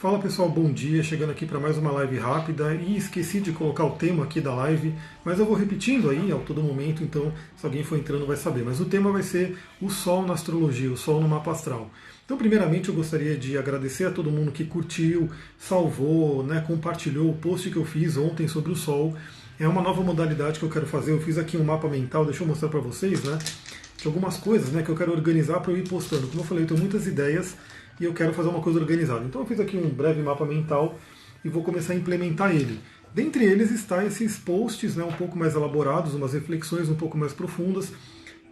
Fala pessoal, bom dia. Chegando aqui para mais uma live rápida e esqueci de colocar o tema aqui da live, mas eu vou repetindo aí a todo momento, então se alguém for entrando vai saber. Mas o tema vai ser o Sol na astrologia, o Sol no mapa astral. Então, primeiramente, eu gostaria de agradecer a todo mundo que curtiu, salvou, né, compartilhou o post que eu fiz ontem sobre o Sol. É uma nova modalidade que eu quero fazer. Eu fiz aqui um mapa mental, deixa eu mostrar para vocês, né? De algumas coisas, né, que eu quero organizar para eu ir postando. Como eu falei, eu tenho muitas ideias e eu quero fazer uma coisa organizada. Então eu fiz aqui um breve mapa mental e vou começar a implementar ele. Dentre eles está esses posts, né, um pouco mais elaborados, umas reflexões um pouco mais profundas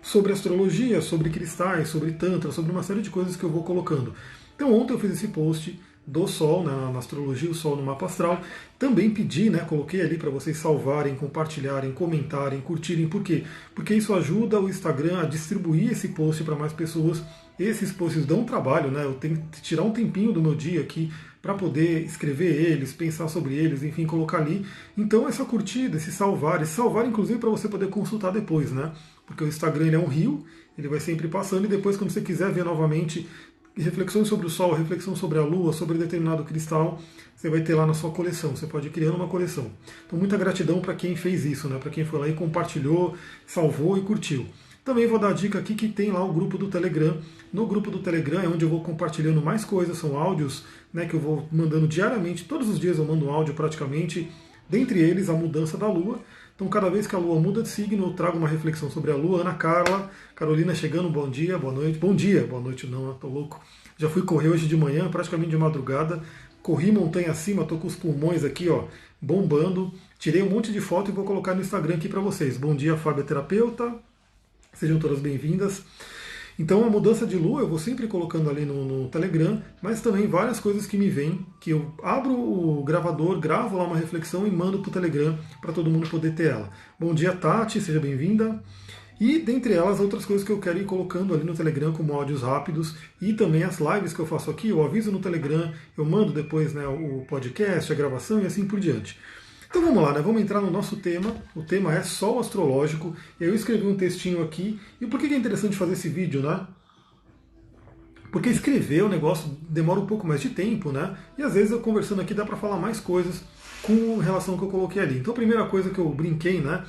sobre astrologia, sobre cristais, sobre tantra, sobre uma série de coisas que eu vou colocando. Então ontem eu fiz esse post do Sol, né, na astrologia, o Sol no mapa astral. Também pedi, né, coloquei ali para vocês salvarem, compartilharem, comentarem, curtirem. Por quê? Porque isso ajuda o Instagram a distribuir esse post para mais pessoas. Esses posts dão trabalho, né? Eu tenho que tirar um tempinho do meu dia aqui para poder escrever eles, pensar sobre eles, enfim, colocar ali. Então essa curtida, esse salvar inclusive para você poder consultar depois, né? Porque o Instagram ele é um rio, ele vai sempre passando e depois quando você quiser ver novamente reflexões sobre o Sol, reflexão sobre a Lua, sobre determinado cristal, você vai ter lá na sua coleção. Você pode ir criando uma coleção. Então muita gratidão para quem fez isso, né? Para quem foi lá e compartilhou, salvou e curtiu. Também vou dar a dica aqui que tem lá o grupo do Telegram. No grupo do Telegram é onde eu vou compartilhando mais coisas, são áudios, né, que eu vou mandando diariamente, todos os dias eu mando um áudio praticamente, dentre eles a mudança da Lua. Então cada vez que a Lua muda de signo, eu trago uma reflexão sobre a Lua. Ana Carla, Carolina chegando, bom dia, boa noite. Bom dia, boa noite não, eu tô louco. Já fui correr hoje de manhã, praticamente de madrugada. Corri montanha acima, tô com os pulmões aqui, ó, bombando. Tirei um monte de foto e vou colocar no Instagram aqui para vocês. Bom dia, Fábia Terapeuta. Sejam todas bem-vindas. Então a mudança de lua eu vou sempre colocando ali no Telegram, mas também várias coisas que me vêm, que eu abro o gravador, gravo lá uma reflexão e mando para o Telegram para todo mundo poder ter ela. Bom dia, Tati, seja bem-vinda. E dentre elas, outras coisas que eu quero ir colocando ali no Telegram como áudios rápidos e também as lives que eu faço aqui, eu aviso no Telegram, eu mando depois, né, o podcast, a gravação e assim por diante. Então vamos lá, né? Vamos entrar no nosso tema. O tema é Sol astrológico. Eu escrevi um textinho aqui. E por que é interessante fazer esse vídeo, né? Porque escrever o negócio demora um pouco mais de tempo, né? E às vezes eu conversando aqui dá para falar mais coisas com relação ao que eu coloquei ali. Então a primeira coisa que eu brinquei, né?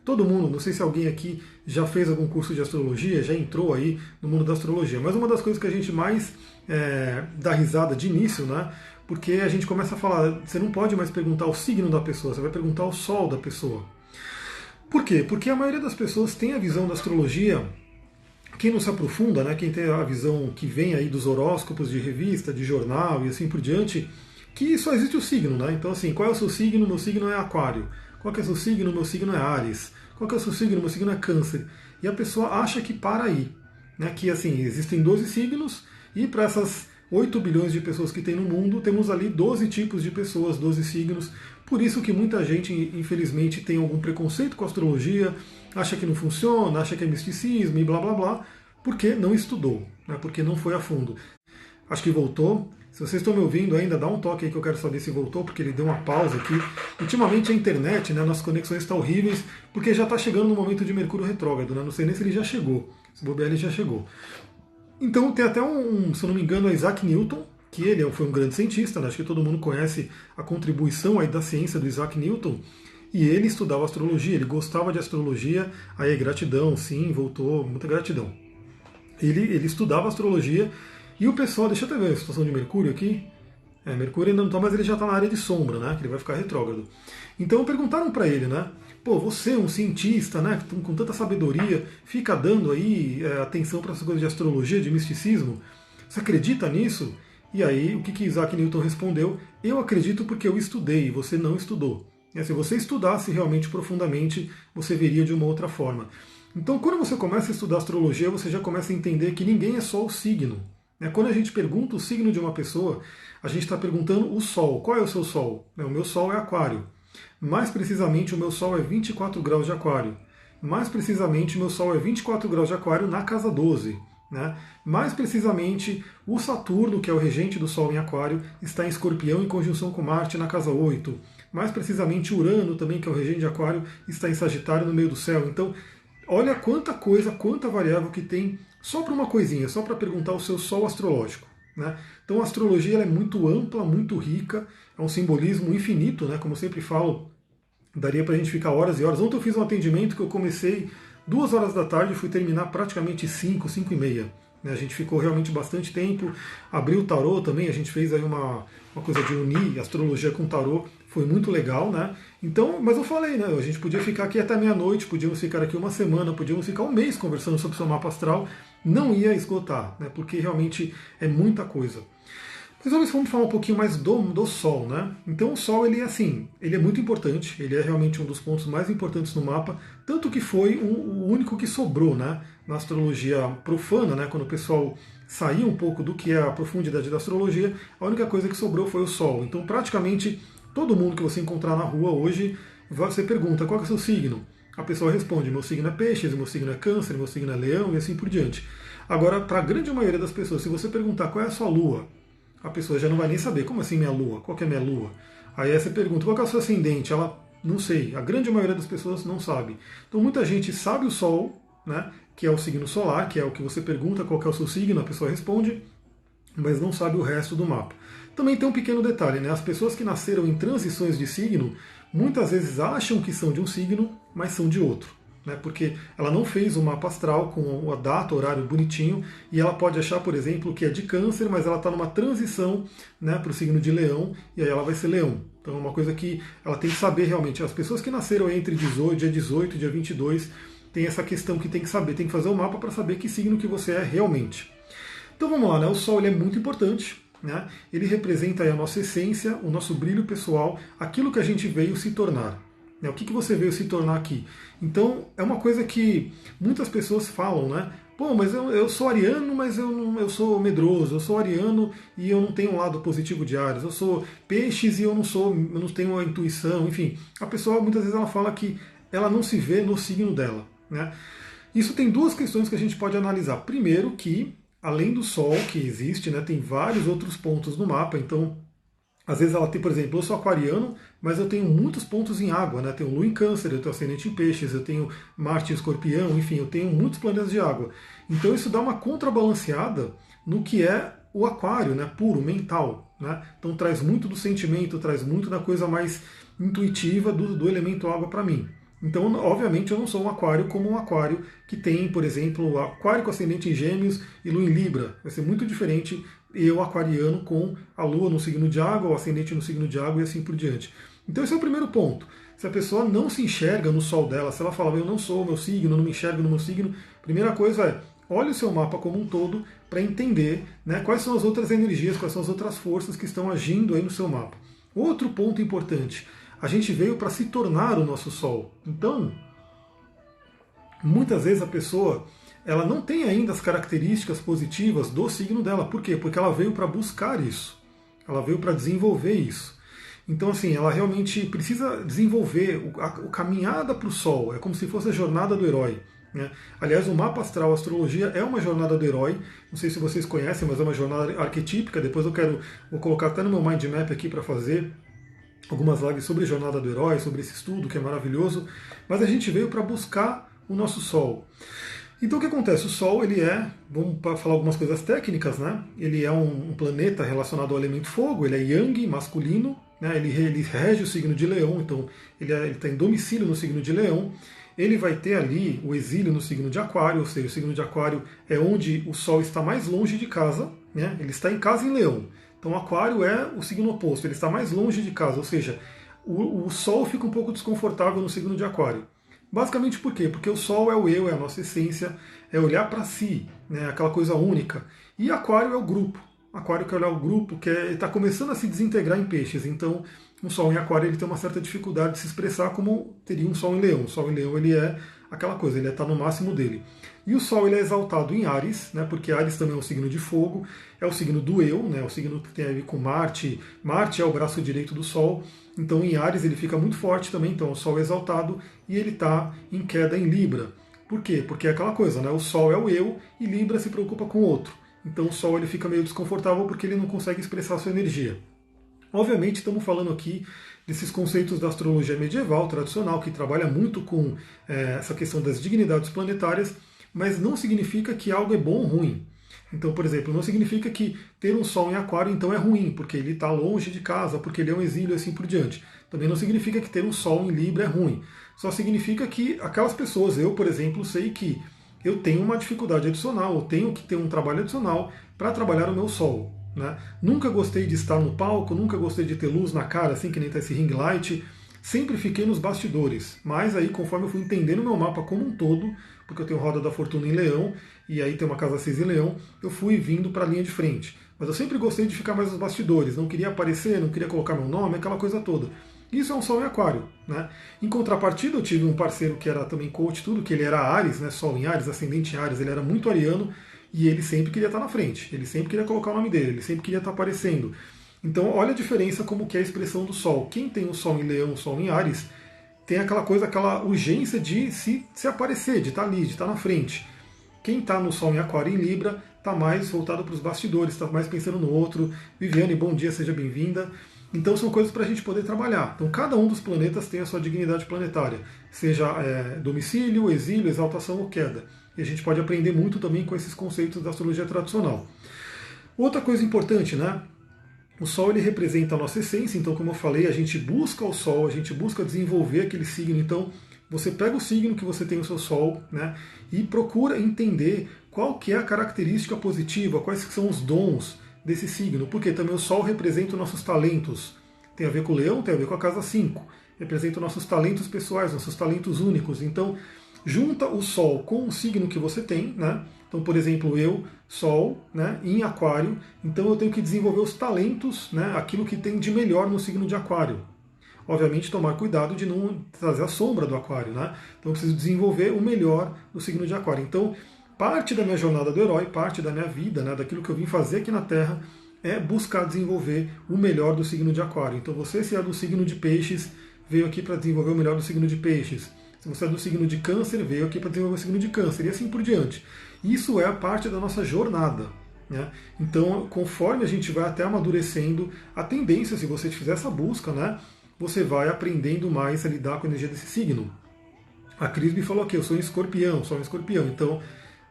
Todo mundo, não sei se alguém aqui já fez algum curso de astrologia, já entrou aí no mundo da astrologia, mas uma das coisas que a gente mais dá risada de início, né? Porque a gente começa a falar, você não pode mais perguntar o signo da pessoa, você vai perguntar o sol da pessoa. Por quê? Porque a maioria das pessoas tem a visão da astrologia, quem não se aprofunda, né? Quem tem a visão que vem aí dos horóscopos de revista, de jornal e assim por diante, que só existe o signo, né? Então assim, qual é o seu signo? Meu signo é Aquário. Qual que é o seu signo? Meu signo é Áries. Qual que é o seu signo? Meu signo é Câncer. E a pessoa acha que para aí, né? Que assim, existem 12 signos e para essas 8 bilhões de pessoas que tem no mundo, temos ali 12 tipos de pessoas, 12 signos. Por isso que muita gente, infelizmente, tem algum preconceito com a astrologia, acha que não funciona, acha que é misticismo e blá blá blá, porque não estudou, né? Porque não foi a fundo. Acho que voltou. Se vocês estão me ouvindo ainda, dá um toque aí que eu quero saber se voltou, porque ele deu uma pausa aqui. Ultimamente a internet, né, nossas conexões estão horríveis, porque já está chegando no momento de Mercúrio retrógrado, né? Não sei nem se ele já chegou. Se bobear, ele já chegou. Então tem até se eu não me engano, Isaac Newton, que ele foi um grande cientista, né? Acho que todo mundo conhece a contribuição aí da ciência do Isaac Newton, e ele estudava astrologia, ele gostava de astrologia, aí gratidão, sim, voltou, muita gratidão. Ele estudava astrologia, e o pessoal, deixa eu até ver a situação de Mercúrio aqui, Mercúrio ainda não está, mas ele já está na área de sombra, né? Que ele vai ficar retrógrado. Então perguntaram para ele, né? Pô, você, um cientista, né? Com tanta sabedoria, fica dando aí atenção para essas coisas de astrologia, de misticismo. Você acredita nisso? E aí, o que Isaac Newton respondeu? Eu acredito porque eu estudei, você não estudou. Se você estudasse realmente profundamente, você veria de uma outra forma. Então, quando você começa a estudar astrologia, você já começa a entender que ninguém é só o signo. Quando a gente pergunta o signo de uma pessoa, a gente está perguntando o Sol. Qual é o seu Sol? O meu Sol é Aquário. Mais precisamente, o meu Sol é 24 graus de Aquário. Mais precisamente, o meu Sol é 24 graus de Aquário na casa 12. Né? Mais precisamente, o Saturno, que é o regente do Sol em Aquário, está em Escorpião em conjunção com Marte na casa 8. Mais precisamente, Urano, também, que é o regente de Aquário, está em Sagitário no meio do céu. Então, olha quanta coisa, quanta variável que tem só para uma coisinha, só para perguntar o seu Sol astrológico. né? Então a astrologia ela é muito ampla, muito rica, é um simbolismo infinito, né? Como eu sempre falo, daria para a gente ficar horas e horas. Ontem eu fiz um atendimento que eu comecei 2 horas da tarde e fui terminar praticamente 5, 5 e meia. A gente ficou realmente bastante tempo, abriu o tarô também, a gente fez aí uma coisa de unir astrologia com tarô, foi muito legal, né? Então, mas eu falei, né? A gente podia ficar aqui até meia-noite, podíamos ficar aqui uma semana, podíamos ficar um mês conversando sobre o seu mapa astral, não ia esgotar, né? Porque realmente é muita coisa. Mas vamos falar um pouquinho mais do Sol, né? Então o Sol, ele é assim, ele é muito importante, ele é realmente um dos pontos mais importantes no mapa, tanto que foi o único que sobrou, né? Na astrologia profana, né? Quando o pessoal saiu um pouco do que é a profundidade da astrologia, a única coisa que sobrou foi o Sol. Então praticamente todo mundo que você encontrar na rua hoje, você pergunta qual é o seu signo? A pessoa responde, meu signo é peixes, meu signo é câncer, meu signo é leão e assim por diante. Agora, para a grande maioria das pessoas, se você perguntar qual é a sua lua, a pessoa já não vai nem saber, como assim minha lua? Qual que é minha lua? Aí você pergunta, qual que é o seu ascendente? Ela, não sei, a grande maioria das pessoas não sabe. Então muita gente sabe o Sol, né, que é o signo solar, que é o que você pergunta qual que é o seu signo, a pessoa responde, mas não sabe o resto do mapa. Também tem um pequeno detalhe, né? As pessoas que nasceram em transições de signo, muitas vezes acham que são de um signo, mas são de outro. Né? Porque ela não fez o mapa astral com a data, horário bonitinho, e ela pode achar, por exemplo, que é de câncer, mas ela está numa transição, né, para o signo de leão, e aí ela vai ser leão. Então é uma coisa que ela tem que saber realmente. As pessoas que nasceram entre dia 18 e dia 22, tem essa questão que tem que saber, tem que fazer o mapa para saber que signo que você é realmente. Então vamos lá, né? O Sol ele é muito importante, né? Ele representa aí a nossa essência, o nosso brilho pessoal, aquilo que a gente veio se tornar. Né? O que você veio se tornar aqui? Então é uma coisa que muitas pessoas falam, né? Pô, mas eu sou ariano, mas eu sou medroso, eu sou ariano e eu não tenho um lado positivo de Áries, eu sou peixes e eu não tenho a intuição, enfim. A pessoa muitas vezes ela fala que ela não se vê no signo dela, né? Isso tem duas questões que a gente pode analisar. Primeiro que além do Sol que existe, né, tem vários outros pontos no mapa, então às vezes ela tem, por exemplo, eu sou aquariano, mas eu tenho muitos pontos em água, né? Tenho Lua em Câncer, eu tenho ascendente em Peixes, eu tenho Marte em Escorpião, enfim, eu tenho muitos planetas de água. Então isso dá uma contrabalanceada no que é o aquário, né? Puro, mental, né? Então traz muito do sentimento, traz muito da coisa mais intuitiva do elemento água para mim. Então, obviamente, eu não sou um aquário como um aquário que tem, por exemplo, aquário com ascendente em Gêmeos e Lua em Libra. Vai ser muito diferente eu, aquariano, com a Lua no signo de água, o ascendente no signo de água e assim por diante. Então, esse é o primeiro ponto. Se a pessoa não se enxerga no Sol dela, se ela fala, eu não sou o meu signo, não me enxergo no meu signo, primeira coisa é, olhe o seu mapa como um todo para entender, né, quais são as outras energias, quais são as outras forças que estão agindo aí no seu mapa. Outro ponto importante, a gente veio para se tornar o nosso Sol. Então, muitas vezes a pessoa ela não tem ainda as características positivas do signo dela. Por quê? Porque ela veio para buscar isso. Ela veio para desenvolver isso. Então, assim, ela realmente precisa desenvolver a caminhada para o Sol. É como se fosse a jornada do herói. Né? Aliás, o mapa astral, a astrologia, é uma jornada do herói. Não sei se vocês conhecem, mas é uma jornada arquetípica. Depois vou colocar até no meu mind map aqui para fazer algumas lives sobre a jornada do herói, sobre esse estudo que é maravilhoso, mas a gente veio para buscar o nosso Sol. Então o que acontece? O Sol, ele é, vamos falar algumas coisas técnicas, né? Ele é um planeta relacionado ao elemento fogo, ele é Yang, masculino, né? Ele rege o signo de Leão, então ele está em domicílio no signo de Leão. Ele vai ter ali o exílio no signo de Aquário, ou seja, o signo de Aquário é onde o Sol está mais longe de casa, né? Ele está em casa em Leão. Então Aquário é o signo oposto, ele está mais longe de casa, ou seja, o Sol fica um pouco desconfortável no signo de Aquário. Basicamente por quê? Porque o Sol é o eu, é a nossa essência, é olhar para si, né? Aquela coisa única. E Aquário é o grupo. Aquário quer olhar o grupo, que está começando a se desintegrar em peixes. Então, o Sol em Aquário ele tem uma certa dificuldade de se expressar como teria um Sol em Leão. O Sol em Leão ele é aquela coisa, ele está no máximo dele. E o Sol ele é exaltado em Áries, né, porque Áries também é um signo de fogo, é o signo do eu, né, o signo que tem a ver com Marte. Marte é o braço direito do Sol, então em Áries ele fica muito forte também, então o Sol é exaltado e ele está em queda em Libra. Por quê? Porque é aquela coisa, né, o Sol é o eu e Libra se preocupa com o outro. Então o Sol ele fica meio desconfortável porque ele não consegue expressar a sua energia. Obviamente estamos falando aqui desses conceitos da astrologia medieval, tradicional, que trabalha muito com essa questão das dignidades planetárias, mas não significa que algo é bom ou ruim. Então, por exemplo, não significa que ter um Sol em Aquário então é ruim, porque ele está longe de casa, porque ele é um exílio e assim por diante. Também não significa que ter um Sol em Libra é ruim. Só significa que aquelas pessoas, eu, por exemplo, sei que eu tenho uma dificuldade adicional, eu tenho que ter um trabalho adicional para trabalhar o meu Sol. Né? Nunca gostei de estar no palco, nunca gostei de ter luz na cara, assim que nem tá esse ring light. Sempre fiquei nos bastidores, mas aí conforme eu fui entendendo o meu mapa como um todo, porque eu tenho roda da fortuna em Leão, e aí tem uma casa 6 em Leão, eu fui vindo para a linha de frente. Mas eu sempre gostei de ficar mais nos bastidores, não queria aparecer, não queria colocar meu nome, aquela coisa toda. Isso é um Sol em Aquário. Né? Em contrapartida, eu tive um parceiro que era também coach, tudo, que ele era Áries, né? Sol em Áries, ascendente em Áries, ele era muito ariano, e ele sempre queria estar na frente, ele sempre queria colocar o nome dele, ele sempre queria estar aparecendo. Então, olha a diferença como que é a expressão do Sol. Quem tem o Sol em Leão, o Sol em Áries, tem aquela coisa, aquela urgência de se aparecer, de estar ali, de estar na frente. Quem está no Sol em Aquário e em Libra está mais voltado para os bastidores, está mais pensando no outro. Viviane, bom dia, seja bem-vinda. Então são coisas para a gente poder trabalhar. Então cada um dos planetas tem a sua dignidade planetária, seja domicílio, exílio, exaltação ou queda. E a gente pode aprender muito também com esses conceitos da astrologia tradicional. Outra coisa importante, né? O Sol ele representa a nossa essência, então como eu falei, a gente busca o Sol, a gente busca desenvolver aquele signo. Então você pega o signo que você tem o seu Sol, né, e procura entender qual que é a característica positiva, quais são os dons desse signo, porque também o Sol representa os nossos talentos. Tem a ver com o Leão, tem a ver com a casa 5. Representa os nossos talentos pessoais, nossos talentos únicos. Então junta o Sol com o signo que você tem, né? Então, por exemplo, eu, Sol, né, em Aquário, então eu tenho que desenvolver os talentos, né, aquilo que tem de melhor no signo de Aquário. Obviamente, tomar cuidado de não trazer a sombra do Aquário, né? Então, eu preciso desenvolver o melhor no signo de Aquário. Então, parte da minha jornada do herói, parte da minha vida, né, daquilo que eu vim fazer aqui na Terra, é buscar desenvolver o melhor do signo de Aquário. Então, você, se é do signo de Peixes, veio aqui para desenvolver o melhor do signo de Peixes. Se você é do signo de Câncer, veio aqui para desenvolver o signo de Câncer, e assim por diante. Isso é a parte da nossa jornada. Né? Então, conforme a gente vai até amadurecendo, a tendência, se você fizer essa busca, né, você vai aprendendo mais a lidar com a energia desse signo. A Cris me falou aqui, eu sou um escorpião, então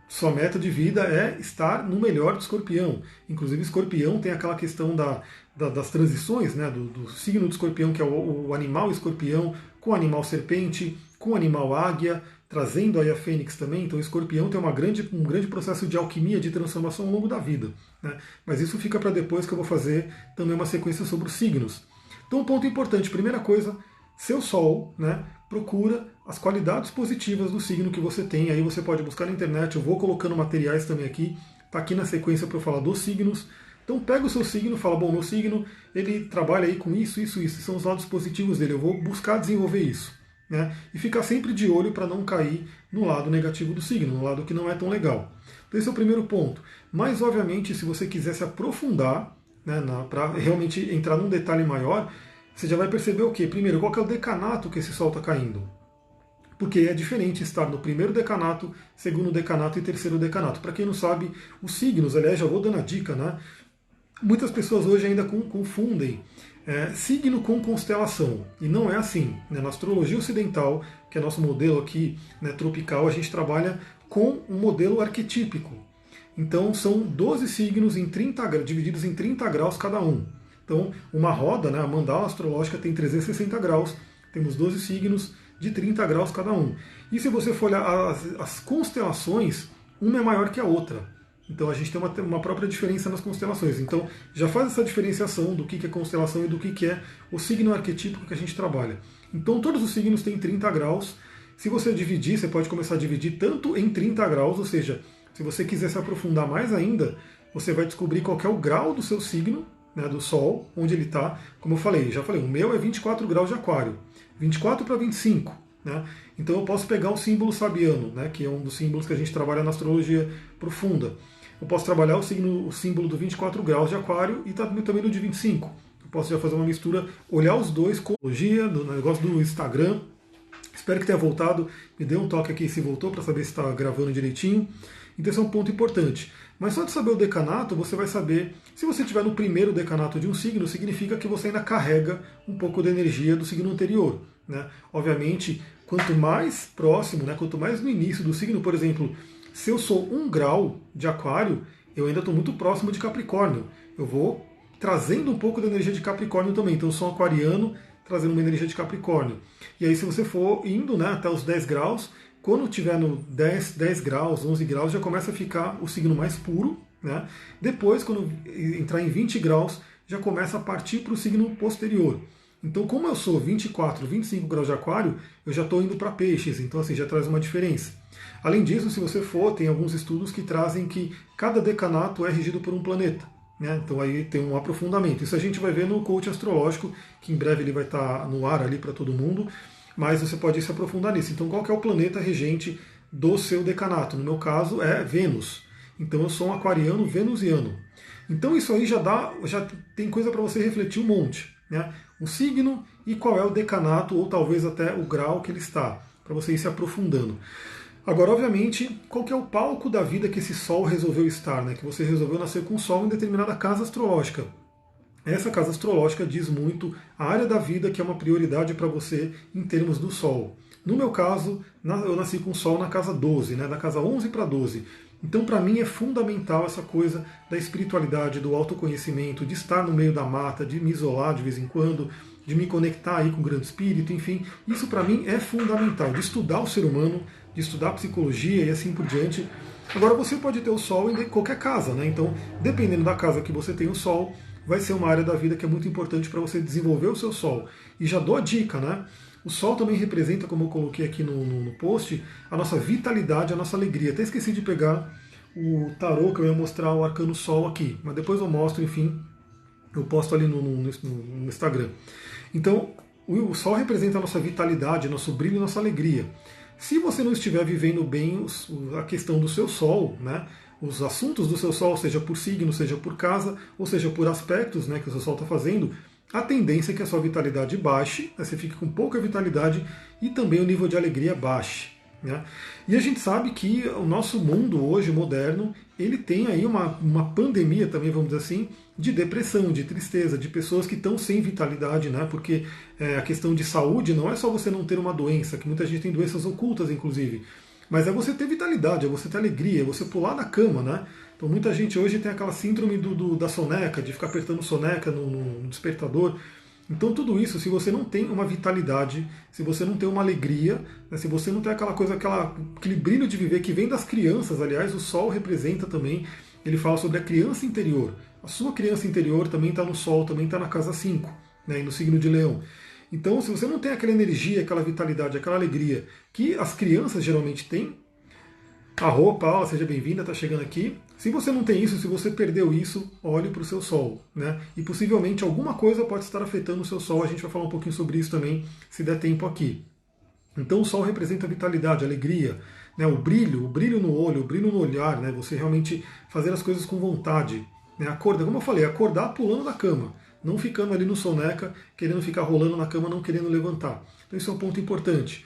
sua meta de vida é estar no melhor do escorpião. Inclusive, escorpião tem aquela questão das transições, né, do signo do escorpião, que é o animal escorpião, com o animal serpente, com o animal águia, trazendo aí a fênix também. Então, o escorpião tem um grande processo de alquimia, de transformação ao longo da vida. Né? Mas isso fica para depois, que eu vou fazer também uma sequência sobre os signos. Então, um ponto importante, primeira coisa, seu Sol, né, procura as qualidades positivas do signo que você tem. Aí você pode buscar na internet, eu vou colocando materiais também aqui, está aqui na sequência para eu falar dos signos. Então pega o seu signo, fala, bom, meu signo, ele trabalha aí com isso, são os lados positivos dele, eu vou buscar desenvolver isso. Né? E ficar sempre de olho para não cair no lado negativo do signo, no lado que não é tão legal. Então esse é o primeiro ponto. Mas, obviamente, se você quiser se aprofundar, né, para realmente entrar num detalhe maior, você já vai perceber o quê? Primeiro, qual que é o decanato que esse Sol está caindo? Porque é diferente estar no primeiro decanato, segundo decanato e terceiro decanato. Para quem não sabe, os signos, aliás, já vou dando a dica, né? Muitas pessoas hoje ainda confundem signo com constelação. E não é assim. Né? Na astrologia ocidental, que é nosso modelo aqui, né, tropical, a gente trabalha com um modelo arquetípico. Então são 12 signos em 30, divididos em 30 graus cada um. Então uma roda, né, a mandala astrológica tem 360 graus, temos 12 signos de 30 graus cada um. E se você for olhar as constelações, uma é maior que a outra. Então a gente tem uma própria diferença nas constelações. Então já faz essa diferenciação do que é constelação e do que é o signo arquetípico que a gente trabalha. Então todos os signos têm 30 graus. Se você dividir, você pode começar a dividir tanto em 30 graus, ou seja, se você quiser se aprofundar mais ainda, você vai descobrir qual é o grau do seu signo, né, do Sol, onde ele está. Como eu já falei, o meu é 24 graus de Aquário, 24 para 25. Né? Então eu posso pegar o símbolo sabiano, né, que é um dos símbolos que a gente trabalha na astrologia profunda. Eu posso trabalhar o símbolo do 24 graus de Aquário e também do de 25. Eu posso já fazer uma mistura, olhar os dois com a astrologia, do negócio do Instagram. Espero que tenha voltado. Me dê um toque aqui se voltou, para saber se está gravando direitinho. Então esse é um ponto importante. Mas só de saber o decanato, você vai saber, se você estiver no primeiro decanato de um signo, significa que você ainda carrega um pouco da energia do signo anterior. Né? Obviamente, quanto mais próximo, né, quanto mais no início do signo, por exemplo, se eu sou 1 grau de Aquário, eu ainda estou muito próximo de Capricórnio. Eu vou trazendo um pouco da energia de Capricórnio também. Então eu sou um aquariano trazendo uma energia de Capricórnio. E aí se você for indo, né, até os 10 graus, quando tiver no 10 graus, 11 graus, já começa a ficar o signo mais puro. Né? Depois, quando entrar em 20 graus, já começa a partir para o signo posterior. Então, como eu sou 24, 25 graus de aquário, eu já estou indo para peixes, então assim, já traz uma diferença. Além disso, se você for, tem alguns estudos que trazem que cada decanato é regido por um planeta. Né? Então aí tem um aprofundamento. Isso a gente vai ver no coach astrológico, que em breve ele vai estar no ar ali para todo mundo, mas você pode se aprofundar nisso. Então qual que é o planeta regente do seu decanato? No meu caso é Vênus. Então eu sou um aquariano venusiano. Então isso aí já tem coisa para você refletir um monte. Né? O signo e qual é o decanato, ou talvez até o grau que ele está, para você ir se aprofundando. Agora, obviamente, qual que é o palco da vida que esse Sol resolveu estar, né? Que você resolveu nascer com o Sol em determinada casa astrológica. Essa casa astrológica diz muito a área da vida que é uma prioridade para você em termos do Sol. No meu caso, eu nasci com o Sol na casa 12, né? Da casa 11 para 12. Então, para mim, é fundamental essa coisa da espiritualidade, do autoconhecimento, de estar no meio da mata, de me isolar de vez em quando, de me conectar aí com o grande espírito, enfim. Isso, para mim, é fundamental, de estudar o ser humano, de estudar psicologia e assim por diante. Agora, você pode ter o Sol em qualquer casa, né? Então, dependendo da casa que você tem o Sol, vai ser uma área da vida que é muito importante para você desenvolver o seu Sol. E já dou a dica, né? O Sol também representa, como eu coloquei aqui no post, a nossa vitalidade, a nossa alegria. Até esqueci de pegar o tarô que eu ia mostrar o arcano Sol aqui, mas depois eu mostro, enfim, eu posto ali no Instagram. Então, o Sol representa a nossa vitalidade, nosso brilho, nossa alegria. Se você não estiver vivendo bem a questão do seu Sol, né, os assuntos do seu Sol, seja por signo, seja por casa, ou seja por aspectos, né, que o seu Sol está fazendo, a tendência é que a sua vitalidade baixe, né, você fique com pouca vitalidade e também o nível de alegria baixe. Né? E a gente sabe que o nosso mundo hoje, moderno, ele tem aí uma pandemia também, vamos dizer assim, de depressão, de tristeza, de pessoas que estão sem vitalidade, né? Porque a questão de saúde não é só você não ter uma doença, que muita gente tem doenças ocultas, inclusive, mas é você ter vitalidade, é você ter alegria, é você pular da cama, né? Então muita gente hoje tem aquela síndrome da soneca, de ficar apertando soneca no despertador. Então tudo isso, se você não tem uma vitalidade, se você não tem uma alegria, né, se você não tem aquela coisa, aquele brilho de viver que vem das crianças, aliás, o Sol representa também, ele fala sobre a criança interior. A sua criança interior também está no Sol, também está na casa 5, né, e no signo de Leão. Então, se você não tem aquela energia, aquela vitalidade, aquela alegria que as crianças geralmente têm, Paula, seja bem-vinda, está chegando aqui. Se você não tem isso, se você perdeu isso, olhe para o seu Sol. Né? E possivelmente alguma coisa pode estar afetando o seu Sol. A gente vai falar um pouquinho sobre isso também, se der tempo aqui. Então o Sol representa a vitalidade, a alegria, né? O brilho no olho, o brilho no olhar, né? Você realmente fazer as coisas com vontade. Né? Acordar, como eu falei, acordar pulando da cama, não ficando ali no soneca, querendo ficar rolando na cama, não querendo levantar. Então isso é um ponto importante.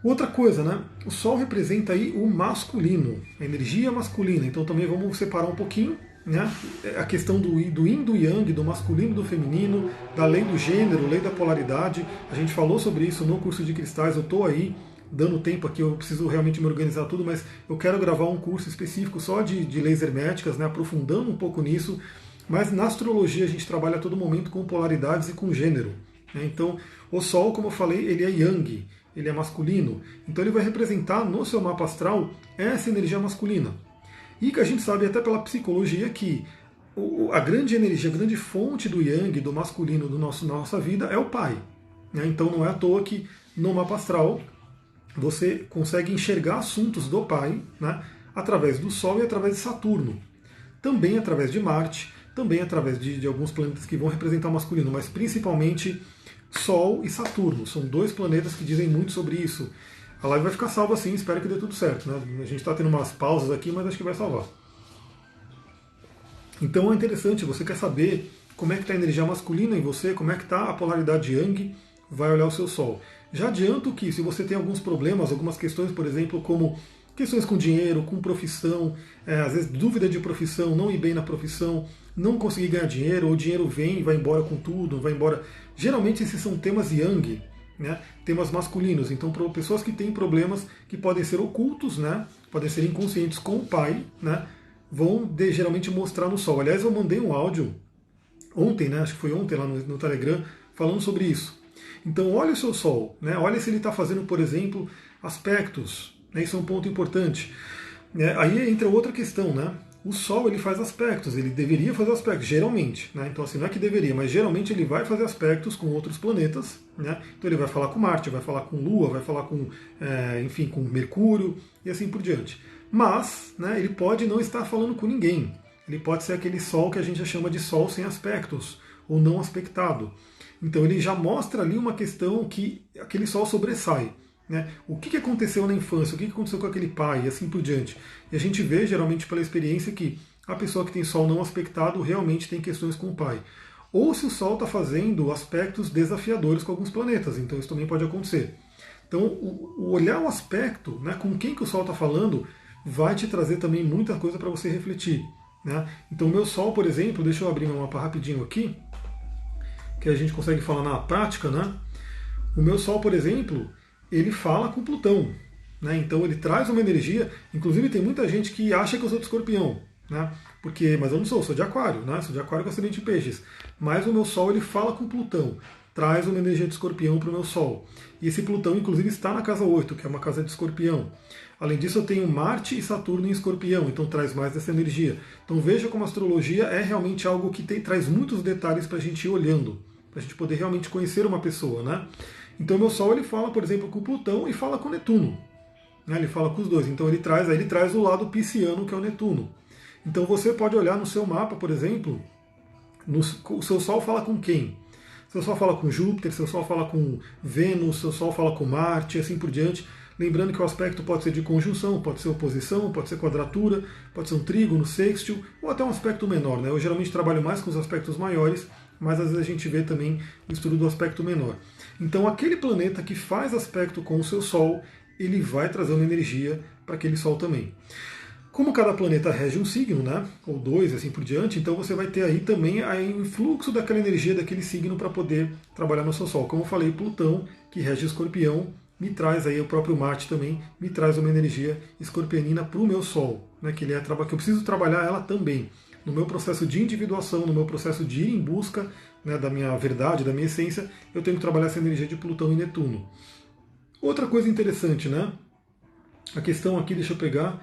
Outra coisa, né? O Sol representa aí o masculino, a energia masculina. Então também vamos separar um pouquinho, né? A questão do Yin, do Yang, do masculino, do feminino, da lei do gênero, lei da polaridade. A gente falou sobre isso no curso de cristais. Eu estou aí dando tempo aqui, eu preciso realmente me organizar tudo, mas eu quero gravar um curso específico só de leis herméticas, né? Aprofundando um pouco nisso. Mas na astrologia a gente trabalha a todo momento com polaridades e com gênero. Né? Então o Sol, como eu falei, ele é Yang. Ele é masculino, então ele vai representar no seu mapa astral essa energia masculina. E que a gente sabe até pela psicologia que a grande energia, a grande fonte do Yang, do masculino da nossa vida é o pai. Né? Então não é à toa que no mapa astral você consegue enxergar assuntos do pai, né? Através do Sol e através de Saturno. Também através de Marte, também através de alguns planetas que vão representar o masculino, mas principalmente Sol e Saturno, são dois planetas que dizem muito sobre isso. A live vai ficar salva assim, espero que dê tudo certo. Né? A gente está tendo umas pausas aqui, mas acho que vai salvar. Então é interessante, você quer saber como é que está a energia masculina em você, como é que está a polaridade Yang, vai olhar o seu Sol. Já adianto que se você tem alguns problemas, algumas questões, por exemplo, como questões com dinheiro, com profissão, às vezes dúvida de profissão, não ir bem na profissão, não conseguir ganhar dinheiro, ou o dinheiro vem e vai embora com tudo, vai embora. Geralmente esses são temas Yang, né? Temas masculinos. Então, para pessoas que têm problemas que podem ser ocultos, né? Podem ser inconscientes com o pai, né? vão geralmente mostrar no Sol. Aliás, eu mandei um áudio ontem, né? Acho que foi ontem lá no Telegram, falando sobre isso. Então, olha o seu Sol, né? Olha se ele está fazendo, por exemplo, aspectos. Né? Isso é um ponto importante. Aí entra outra questão, né? O Sol ele faz aspectos, ele deveria fazer aspectos, geralmente. Né? Então, assim, não é que deveria, mas geralmente ele vai fazer aspectos com outros planetas. Né? Então, ele vai falar com Marte, vai falar com Lua, vai falar com, enfim, com Mercúrio e assim por diante. Mas, né, ele pode não estar falando com ninguém. Ele pode ser aquele Sol que a gente já chama de Sol sem aspectos, ou não aspectado. Então, ele já mostra ali uma questão que aquele Sol sobressai. Né? O que aconteceu na infância, o que aconteceu com aquele pai e assim por diante. E a gente vê, geralmente pela experiência, que a pessoa que tem Sol não aspectado realmente tem questões com o pai. Ou se o Sol está fazendo aspectos desafiadores com alguns planetas, então isso também pode acontecer. Então, o olhar o aspecto, né, com quem que o Sol está falando, vai te trazer também muita coisa para você refletir. Né? Então, o meu Sol, por exemplo, deixa eu abrir meu mapa rapidinho aqui, que a gente consegue falar na prática, né? O meu Sol, por exemplo, ele fala com Plutão, né? Então ele traz uma energia, inclusive tem muita gente que acha que eu sou de Escorpião, né? Mas eu não sou de Aquário, né? Sou de Aquário com ascendente de Peixes. Mas o meu Sol ele fala com Plutão, traz uma energia de Escorpião para o meu Sol. E esse Plutão, inclusive, está na casa 8, que é uma casa de Escorpião. Além disso, eu tenho Marte e Saturno em Escorpião, então traz mais dessa energia. Então veja como a astrologia é realmente algo que traz muitos detalhes para a gente ir olhando, para a gente poder realmente conhecer uma pessoa, né? Então meu Sol ele fala, por exemplo, com Plutão e fala com Netuno. Né? Ele fala com os dois. Então ele traz o lado pisciano, que é o Netuno. Então você pode olhar no seu mapa, por exemplo, o seu Sol fala com quem? Seu Sol fala com Júpiter, seu Sol fala com Vênus, seu Sol fala com Marte, e assim por diante. Lembrando que o aspecto pode ser de conjunção, pode ser oposição, pode ser quadratura, pode ser um trígono, sextil, ou até um aspecto menor. Né? Eu geralmente trabalho mais com os aspectos maiores, mas às vezes a gente vê também o estudo do aspecto menor. Então aquele planeta que faz aspecto com o seu Sol, ele vai trazer uma energia para aquele Sol também. Como cada planeta rege um signo, né, ou dois, assim por diante, então você vai ter aí também o influxo daquela energia daquele signo para poder trabalhar no seu Sol. Como eu falei, Plutão, que rege Escorpião, me traz aí, o próprio Marte também, me traz uma energia escorpionina para o meu Sol, né, que eu preciso trabalhar ela também. No meu processo de individuação, no meu processo de ir em busca, né, da minha verdade, da minha essência, eu tenho que trabalhar essa energia de Plutão e Netuno. Outra coisa interessante, né? A questão aqui, deixa eu pegar,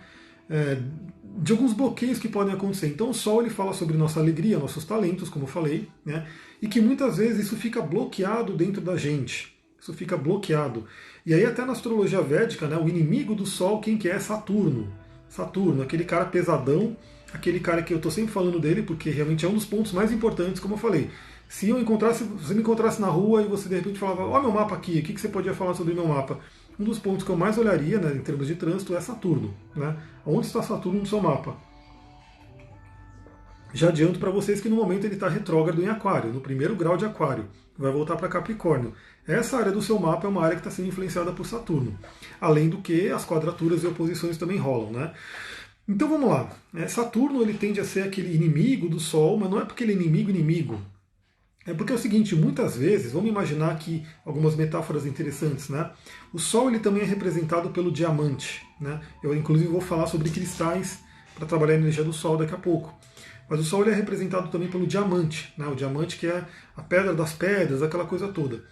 de alguns bloqueios que podem acontecer. Então o Sol ele fala sobre nossa alegria, nossos talentos, como eu falei, né? E que muitas vezes isso fica bloqueado dentro da gente. Isso fica bloqueado. E aí até na astrologia védica, né, o inimigo do Sol, quem que é? Saturno. Saturno, aquele cara pesadão, aquele cara que eu estou sempre falando dele, porque realmente é um dos pontos mais importantes, como eu falei. Se você me encontrasse na rua e você de repente falava, ó meu mapa aqui, o que você podia falar sobre o meu mapa? Um dos pontos que eu mais olharia, né, em termos de trânsito, é Saturno. Né? Onde está Saturno no seu mapa? Já adianto para vocês que no momento ele está retrógrado em Aquário, no primeiro grau de Aquário. Vai voltar para Capricórnio. Essa área do seu mapa é uma área que está sendo influenciada por Saturno. Além do que as quadraturas e oposições também rolam. Né? Então vamos lá. Saturno ele tende a ser aquele inimigo do Sol, mas não é porque ele é inimigo. É porque é o seguinte, muitas vezes, vamos imaginar aqui algumas metáforas interessantes, né? O Sol ele também é representado pelo diamante, né? Eu inclusive vou falar sobre cristais para trabalhar a energia do Sol daqui a pouco. Mas o Sol ele é representado também pelo diamante, né? O diamante que é a pedra das pedras, aquela coisa toda.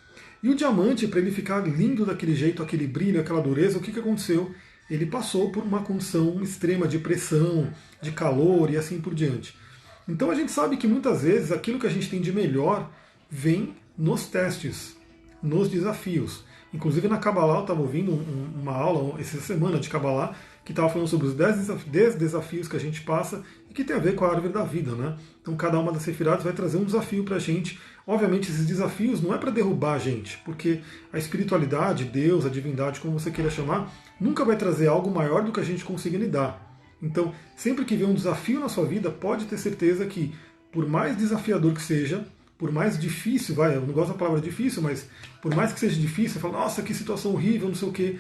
E o diamante, para ele ficar lindo daquele jeito, aquele brilho, aquela dureza, o que aconteceu? Ele passou por uma condição extrema de pressão, de calor e assim por diante. Então a gente sabe que muitas vezes aquilo que a gente tem de melhor vem nos testes, nos desafios. Inclusive na Kabbalah eu estava ouvindo uma aula essa semana de Kabbalah que estava falando sobre os 10 desafios que a gente passa e que tem a ver com a árvore da vida. Né? Então cada uma das sefiradas vai trazer um desafio para a gente. Obviamente esses desafios não é para derrubar a gente, porque a espiritualidade, Deus, a divindade, como você queira chamar, nunca vai trazer algo maior do que a gente consiga lidar. Então, sempre que vier um desafio na sua vida, pode ter certeza que, por mais desafiador que seja, por mais difícil, eu não gosto da palavra difícil, mas por mais que seja difícil, você fala, nossa, que situação horrível, não sei o quê,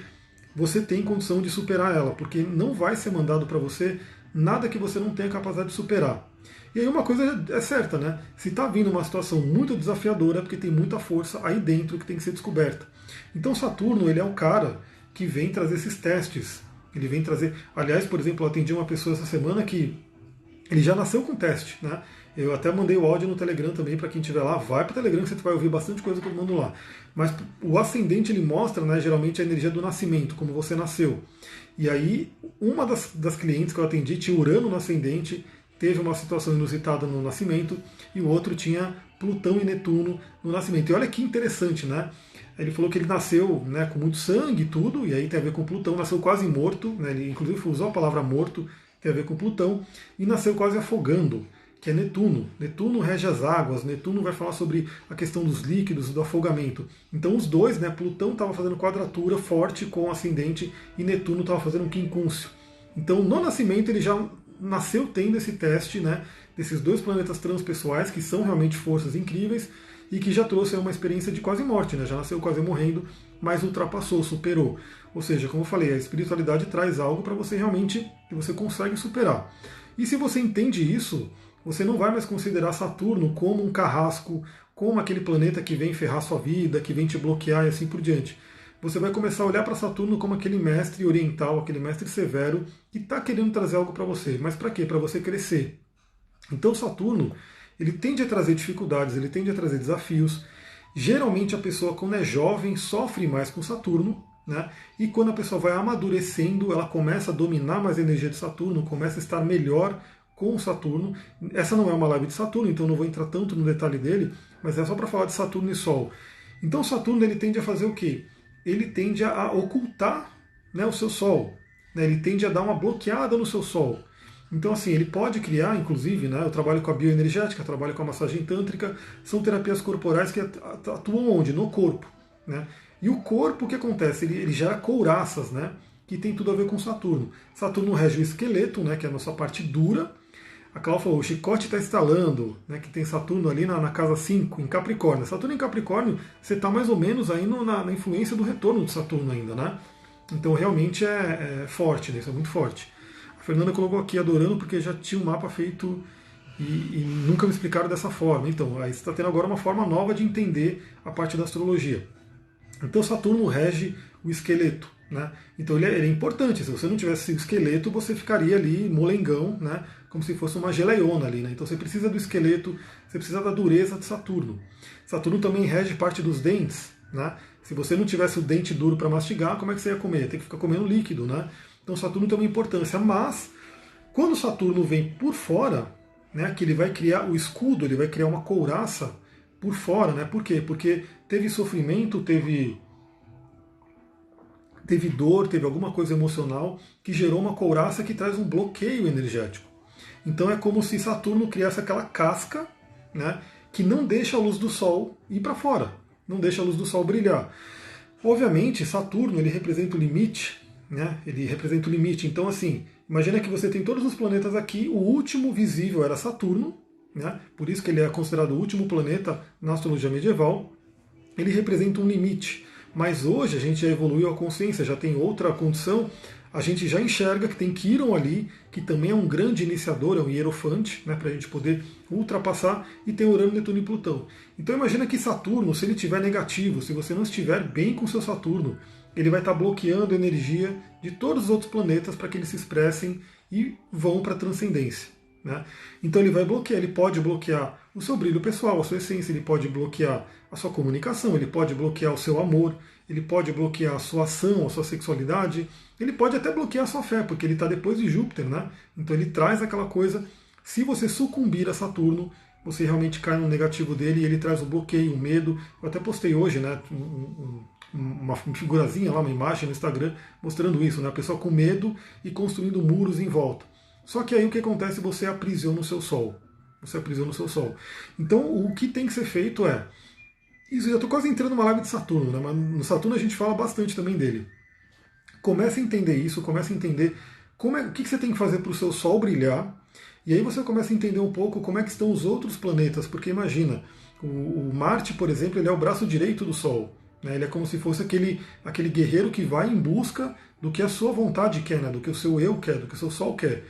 você tem condição de superar ela, porque não vai ser mandado para você nada que você não tenha capacidade de superar. E aí uma coisa é certa, né? Se está vindo uma situação muito desafiadora, é porque tem muita força aí dentro que tem que ser descoberta. Então Saturno, ele é o cara que vem trazer esses testes. Ele vem trazer... Aliás, por exemplo, eu atendi uma pessoa essa semana que ele já nasceu com teste, né? Eu até mandei o áudio no Telegram também para quem estiver lá. Vai para o Telegram que você vai ouvir bastante coisa que eu mando lá. Mas o ascendente ele mostra, né, geralmente a energia do nascimento, como você nasceu. E aí, uma das clientes que eu atendi tinha Urano no ascendente, teve uma situação inusitada no nascimento, e o outro tinha Plutão e Netuno no nascimento. E olha que interessante, né? Ele falou que ele nasceu, né, com muito sangue e tudo, e aí tem a ver com Plutão, nasceu quase morto, né, ele inclusive usou a palavra morto, tem a ver com Plutão, e nasceu quase afogando, que é Netuno. Netuno rege as águas, Netuno vai falar sobre a questão dos líquidos, do afogamento. Então os dois, né, Plutão estava fazendo quadratura forte com o ascendente e Netuno estava fazendo um quincúncio. Então no nascimento ele já nasceu tendo esse teste, né, desses dois planetas transpessoais, que são realmente forças incríveis, e que já trouxe uma experiência de quase morte, né? Já nasceu quase morrendo, mas ultrapassou, superou. Ou seja, como eu falei, a espiritualidade traz algo para você realmente que você consegue superar. E se você entende isso, você não vai mais considerar Saturno como um carrasco, como aquele planeta que vem ferrar sua vida, que vem te bloquear e assim por diante. Você vai começar a olhar para Saturno como aquele mestre oriental, aquele mestre severo, que está querendo trazer algo para você. Mas para quê? Para você crescer. Então Saturno, ele tende a trazer dificuldades, ele tende a trazer desafios. Geralmente a pessoa, quando é jovem, sofre mais com Saturno, né? E quando a pessoa vai amadurecendo, ela começa a dominar mais a energia de Saturno, começa a estar melhor com o Saturno. Essa não é uma live de Saturno, então não vou entrar tanto no detalhe dele, mas é só para falar de Saturno e Sol. Então Saturno ele tende a fazer o quê? Ele tende a ocultar, né, o seu Sol. Né? Ele tende a dar uma bloqueada no seu Sol. Então, assim, ele pode criar, inclusive, né, eu trabalho com a bioenergética, trabalho com a massagem tântrica, são terapias corporais que atuam onde? No corpo. Né? E o corpo, o que acontece? Ele gera couraças, né, que tem tudo a ver com Saturno. Saturno rege o esqueleto, né, que é a nossa parte dura. A Cláudia falou, o chicote está estalando, né, que tem Saturno ali na casa 5, em Capricórnio. Saturno em Capricórnio, você está mais ou menos aí na influência do retorno de Saturno ainda, né? Então realmente é forte, né? Isso é muito forte. A Fernanda colocou aqui adorando porque já tinha um mapa feito e nunca me explicaram dessa forma. Então, aí você está tendo agora uma forma nova de entender a parte da astrologia. Então Saturno rege o esqueleto. Né? Então ele é importante. Se você não tivesse o esqueleto, você ficaria ali molengão, né? Como se fosse uma geleiona ali. Né? Então você precisa do esqueleto, você precisa da dureza de Saturno. Saturno também rege parte dos dentes. Né? Se você não tivesse o dente duro para mastigar, como é que você ia comer? Tem que ficar comendo líquido. Né? Então Saturno tem uma importância. Mas quando Saturno vem por fora, né, que ele vai criar o escudo, ele vai criar uma couraça por fora. Né? Por quê? Porque teve sofrimento, teve dor, teve alguma coisa emocional que gerou uma couraça que traz um bloqueio energético. Então é como se Saturno criasse aquela casca, né, que não deixa a luz do Sol ir para fora, não deixa a luz do Sol brilhar. Obviamente, Saturno ele representa o limite, né, ele representa o limite. Então, assim, imagina que você tem todos os planetas aqui, o último visível era Saturno, né, por isso que ele é considerado o último planeta na astrologia medieval. Ele representa um limite. Mas hoje a gente já evoluiu a consciência, já tem outra condição, a gente já enxerga que tem Quirón ali, que também é um grande iniciador, é um hierofante, né, para a gente poder ultrapassar, e tem Urano, Netuno e Plutão. Então imagina que Saturno, se ele estiver negativo, se você não estiver bem com seu Saturno, ele vai estar bloqueando a energia de todos os outros planetas para que eles se expressem e vão para a transcendência. Né? Então ele vai bloquear, ele pode bloquear o seu brilho pessoal, a sua essência, ele pode bloquear a sua comunicação, ele pode bloquear o seu amor, ele pode bloquear a sua ação, a sua sexualidade, ele pode até bloquear a sua fé, porque ele está depois de Júpiter, né? Então ele traz aquela coisa, se você sucumbir a Saturno, você realmente cai no negativo dele e ele traz o bloqueio, o medo. Eu até postei hoje, né, uma figurazinha lá, uma imagem no Instagram mostrando isso, né? A pessoa com medo e construindo muros em volta. Só que aí o que acontece? Você aprisiona o seu Sol. Você aprisiona o seu Sol. Então o que tem que ser feito é... Isso, já estou quase entrando numa live de Saturno, né? Mas no Saturno a gente fala bastante também dele. Comece a entender isso, comece a entender o que você tem que fazer para o seu Sol brilhar, e aí você começa a entender um pouco como é que estão os outros planetas, porque imagina, o Marte, por exemplo, ele é o braço direito do Sol. Né? Ele é como se fosse aquele guerreiro que vai em busca do que a sua vontade quer, né? Do que o seu eu quer, do que o seu Sol quer.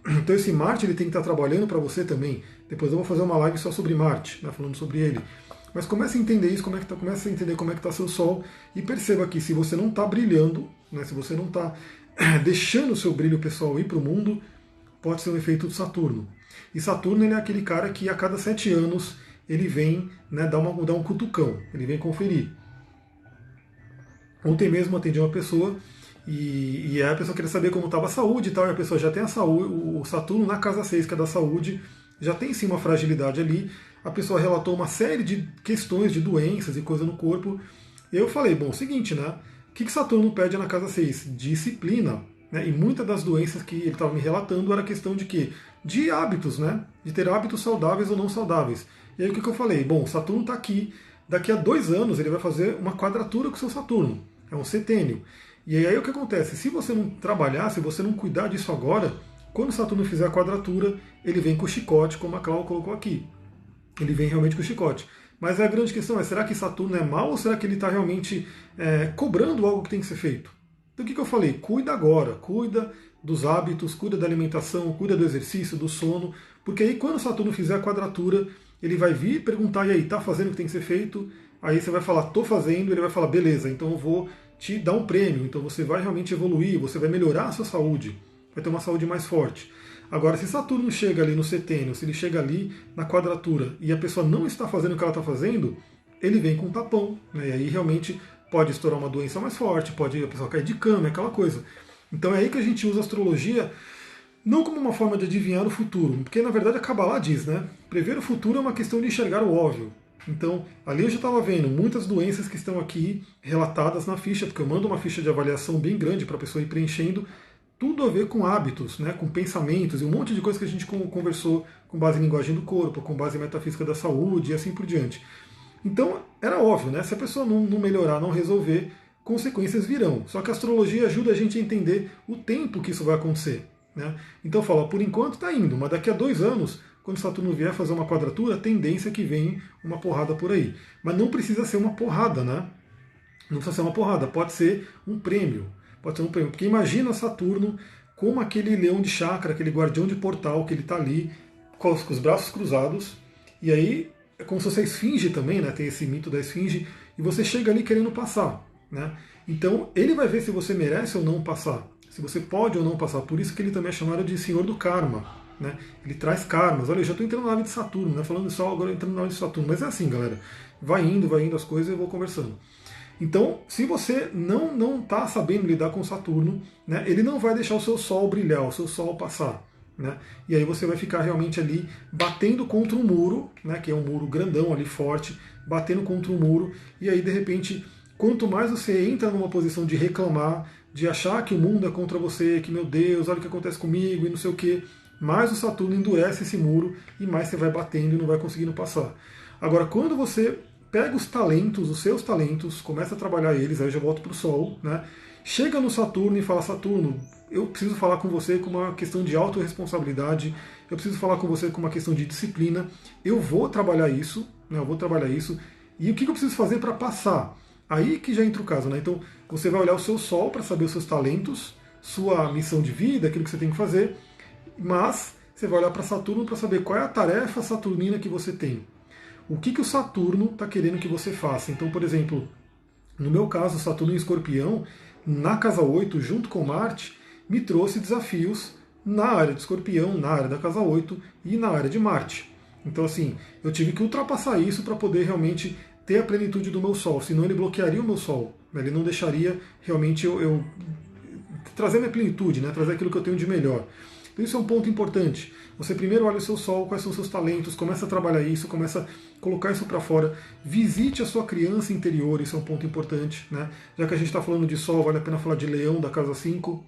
Então esse Marte ele tem que estar trabalhando para você também. Depois eu vou fazer uma live só sobre Marte, né, falando sobre ele. Mas comece a entender isso, comece a entender como é que está seu Sol e perceba que se você não está brilhando, né, se você não está deixando o seu brilho pessoal ir para o mundo, pode ser um efeito de Saturno. E Saturno ele é aquele cara que a cada 7 anos ele vem, né, dar um cutucão, ele vem conferir. Ontem mesmo atendi uma pessoa e a pessoa queria saber como estava a saúde e tal, e a pessoa já tem a saúde, o Saturno na casa 6, que é da saúde, já tem sim uma fragilidade ali. A pessoa relatou uma série de questões de doenças e coisa no corpo. E eu falei, bom, seguinte, né? O que Saturno pede na casa 6? Disciplina. Né? E muitas das doenças que ele estava me relatando era questão de quê? De hábitos, né? De ter hábitos saudáveis ou não saudáveis. E aí o que eu falei? Bom, Saturno está aqui, daqui a 2 anos ele vai fazer uma quadratura com o seu Saturno. É um setênio. E aí o que acontece? Se você não trabalhar, se você não cuidar disso agora, quando Saturno fizer a quadratura, ele vem com o chicote, como a Cláudia colocou aqui. Ele vem realmente com o chicote. Mas a grande questão é, será que Saturno é mau ou será que ele está realmente cobrando algo que tem que ser feito? Então o que eu falei? Cuida agora, cuida dos hábitos, cuida da alimentação, cuida do exercício, do sono, porque aí quando Saturno fizer a quadratura, ele vai vir perguntar, e aí, está fazendo o que tem que ser feito? Aí você vai falar, estou fazendo, ele vai falar, beleza, então eu vou te dar um prêmio, então você vai realmente evoluir, você vai melhorar a sua saúde, vai ter uma saúde mais forte. Agora, se Saturno chega ali no setênio, se ele chega ali na quadratura e a pessoa não está fazendo o que ela está fazendo, ele vem com um tapão, né? E aí realmente pode estourar uma doença mais forte, pode a pessoa cair de cama, aquela coisa. Então é aí que a gente usa a astrologia não como uma forma de adivinhar o futuro, porque na verdade a Kabbalah diz, né? Prever o futuro é uma questão de enxergar o óbvio. Então, ali eu já estava vendo muitas doenças que estão aqui relatadas na ficha, porque eu mando uma ficha de avaliação bem grande para a pessoa ir preenchendo, tudo a ver com hábitos, né, com pensamentos e um monte de coisa que a gente conversou com base em linguagem do corpo, com base em metafísica da saúde e assim por diante. Então, era óbvio, né? Se a pessoa não melhorar, não resolver, consequências virão. Só que a astrologia ajuda a gente a entender o tempo que isso vai acontecer. Né? Então fala, por enquanto está indo, mas daqui a 2 anos, quando Saturno vier fazer uma quadratura, a tendência é que vem uma porrada por aí. Mas não precisa ser uma porrada, né? Não precisa ser uma porrada, pode ser um prêmio. Pode ser um prêmio. Porque imagina Saturno como aquele leão de chakra, aquele guardião de portal, que ele está ali com os braços cruzados, e aí é como se fosse a esfinge também, né? Tem esse mito da esfinge, e você chega ali querendo passar. Né? Então ele vai ver se você merece ou não passar, se você pode ou não passar. Por isso que ele também é chamado de Senhor do Karma. Né? Ele traz karmas. Olha, eu já estou entrando na nave de Saturno, né? Falando só agora entrando na nave de Saturno. Mas é assim, galera. Vai indo as coisas e eu vou conversando. Então, se você não está sabendo lidar com Saturno, né, ele não vai deixar o seu Sol brilhar, o seu Sol passar. Né? E aí você vai ficar realmente ali batendo contra um muro, né, que é um muro grandão ali, forte, batendo contra um muro, e aí de repente, quanto mais você entra numa posição de reclamar, de achar que o mundo é contra você, que meu Deus, olha o que acontece comigo e não sei o que, mais o Saturno endurece esse muro e mais você vai batendo e não vai conseguindo passar. Agora, quando você pega os talentos, os seus talentos, começa a trabalhar eles, aí eu já volto para o Sol, né? Chega no Saturno e fala, Saturno, eu preciso falar com você com uma questão de autorresponsabilidade, eu preciso falar com você com uma questão de disciplina, eu vou trabalhar isso, né? Eu vou trabalhar isso, e o que eu preciso fazer para passar? Aí que já entra o caso, né? Então você vai olhar o seu Sol para saber os seus talentos, sua missão de vida, aquilo que você tem que fazer, mas você vai olhar para Saturno para saber qual é a tarefa saturnina que você tem. O que o Saturno está querendo que você faça. Então, por exemplo, no meu caso, Saturno em Escorpião, na casa 8, junto com Marte, me trouxe desafios na área de Escorpião, na área da casa 8 e na área de Marte. Então, assim, eu tive que ultrapassar isso para poder realmente ter a plenitude do meu Sol, senão ele bloquearia o meu Sol. Ele não deixaria realmente eu trazer minha plenitude, né? Trazer aquilo que eu tenho de melhor. Então isso é um ponto importante. Você primeiro olha o seu Sol, quais são os seus talentos, começa a trabalhar isso, começa a colocar isso para fora. Visite a sua criança interior, isso é um ponto importante. Né? Já que a gente está falando de Sol, vale a pena falar de Leão, da casa 5.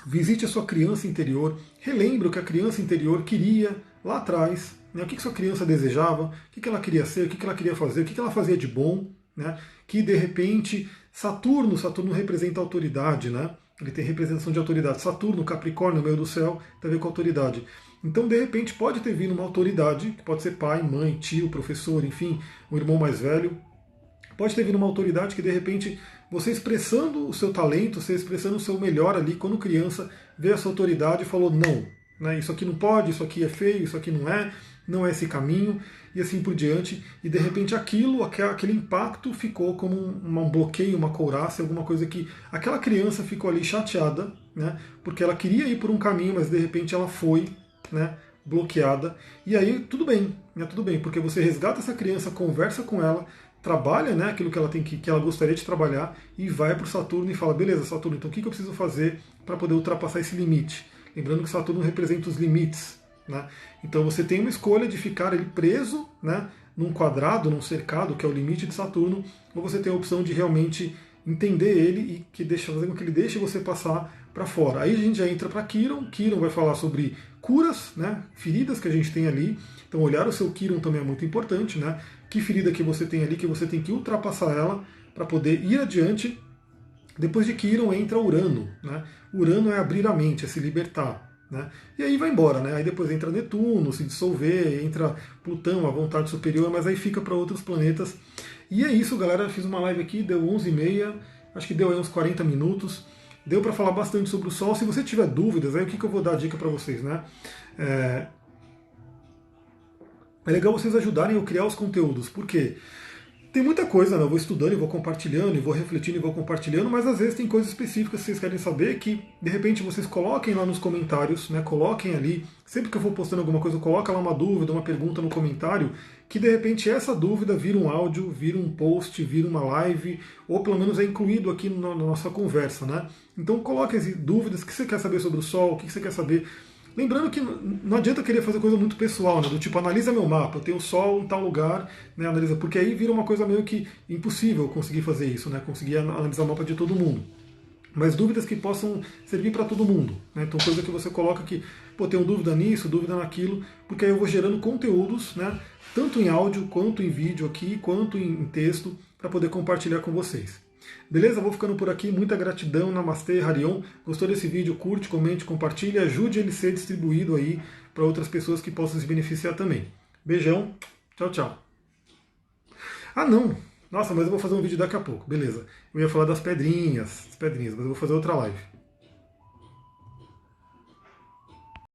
Visite a sua criança interior, relembre o que a criança interior queria lá atrás, né? O que sua criança desejava, o que ela queria ser, o que ela queria fazer, o que ela fazia de bom, né? Que de repente Saturno representa autoridade, né? Ele tem representação de autoridade. Saturno, Capricórnio, no meio do céu, tem a ver com autoridade. Então, de repente, pode ter vindo uma autoridade, que pode ser pai, mãe, tio, professor, enfim, um irmão mais velho. Pode ter vindo uma autoridade que, de repente, você expressando o seu talento, você expressando o seu melhor ali, quando criança, vê essa autoridade e falou, não, né, isso aqui não pode, isso aqui é feio, isso aqui não é esse caminho, e assim por diante, e de repente aquele impacto ficou como um bloqueio, uma couraça, alguma coisa que aquela criança ficou ali chateada, né, porque ela queria ir por um caminho, mas de repente ela foi né, bloqueada. E aí tudo bem, né, tudo bem, porque você resgata essa criança, conversa com ela, trabalha, né, aquilo que ela tem que ela gostaria de trabalhar e vai para o Saturno e fala, beleza, Saturno, então o que eu preciso fazer para poder ultrapassar esse limite? Lembrando que Saturno representa os limites, né? Então você tem uma escolha de ficar ele preso, né, num quadrado, num cercado, que é o limite de Saturno, ou você tem a opção de realmente entender ele e fazer com que ele deixe você passar para fora. Aí a gente já entra para Quiron. Quiron vai falar sobre curas, né, feridas que a gente tem ali. Então olhar o seu Quiron também é muito importante, né? Que ferida que você tem ali, que você tem que ultrapassar ela para poder ir adiante. Depois de Quiron entra Urano, né? Urano é abrir a mente, é se libertar, né? E aí vai embora, né? Aí depois entra Netuno, se dissolver, entra Plutão, a vontade superior, mas aí fica para outros planetas. E é isso, galera. Eu fiz uma live aqui, deu 11h30, acho que deu aí uns 40 minutos. Deu para falar bastante sobre o Sol. Se você tiver dúvidas, aí o que eu vou dar dica para vocês, né? É legal vocês ajudarem eu a criar os conteúdos, porque tem muita coisa, né? Eu vou estudando e vou compartilhando, e vou refletindo e vou compartilhando, mas às vezes tem coisas específicas que vocês querem saber que, de repente, vocês coloquem lá nos comentários, né? Coloquem ali, sempre que eu for postando alguma coisa, coloca lá uma dúvida, uma pergunta no comentário, que de repente essa dúvida vira um áudio, vira um post, vira uma live, ou pelo menos é incluído aqui na nossa conversa, né? Então coloquem as dúvidas, o que você quer saber sobre o Sol, o que você quer saber. Lembrando que não adianta querer fazer coisa muito pessoal, né? Do tipo, analisa meu mapa, eu tenho o Sol em tal lugar, né? Analisa, porque aí vira uma coisa meio que impossível conseguir fazer isso, né? Conseguir analisar o mapa de todo mundo. Mas dúvidas que possam servir para todo mundo, né? Então coisa que você coloca que, pô, tenho dúvida nisso, dúvida naquilo, porque aí eu vou gerando conteúdos, né? Tanto em áudio, quanto em vídeo aqui, quanto em texto, para poder compartilhar com vocês. Beleza? Vou ficando por aqui. Muita gratidão. Namastê, Harion. Gostou desse vídeo? Curte, comente, compartilhe. Ajude ele a ser distribuído aí para outras pessoas que possam se beneficiar também. Beijão. Tchau, tchau. Ah, não. Nossa, mas eu vou fazer um vídeo daqui a pouco. Beleza. Eu ia falar das pedrinhas, mas eu vou fazer outra live.